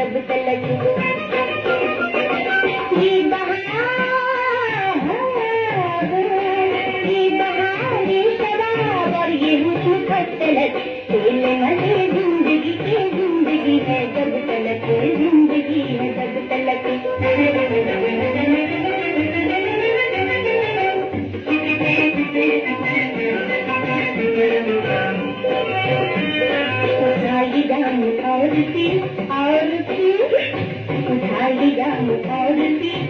जब तलक ये बहार ये शराब और ये हुस्न का तलक खेल मजे जिंदगी है जब तलक जिंदगी है जब तलक उठाई जान और फिर उठाई जान और फिर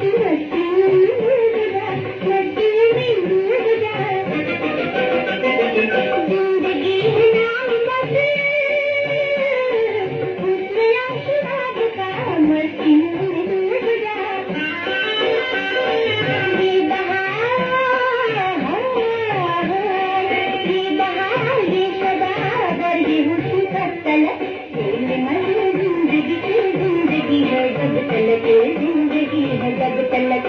जिंदगी है नाम बस उसमें आशीर्वाद का मस्ती डूब जा ये बहार ये शबाब और ये हुस्न का तलक खेल मजे जिंदगी है जब तलक जिंदगी है जब तलक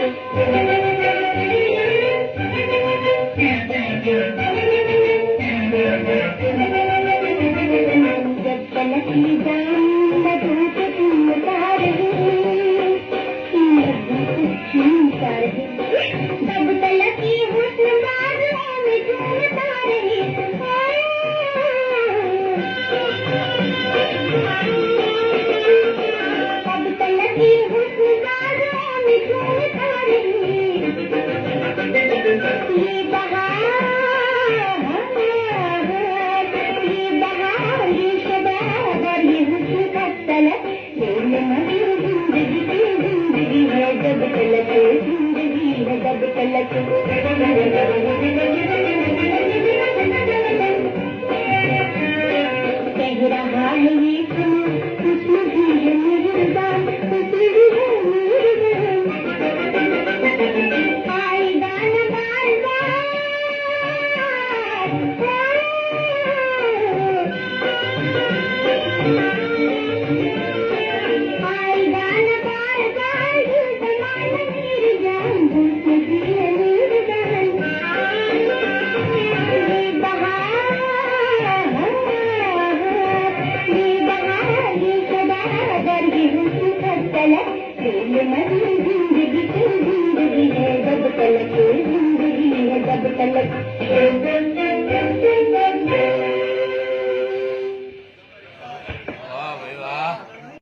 जब तलक की जान लगूं तो तुम उतार छूता रहे जब तलक की हुस्न बाजुओं में झूमता रहे जब तलक की हुस्न बाजुओं में झूमता रहे ये बहार ये शबाब और ये हुस्न का तलक खेल मजे जिंदगी है जब तलक जिंदगी है जब तलक कह रहा है ये सुनो हुस्न भी है मेहरबान हुस्न भी है मेहरबान आएगा न बार आएगा न बार ये ज़माना मेरी जान हुस्न भी है मेहरबान ये बहार ये शबाब और ये हुस्न का तलक खेल मजे जिंदगी है जब तलक जिंदगी है जब तलक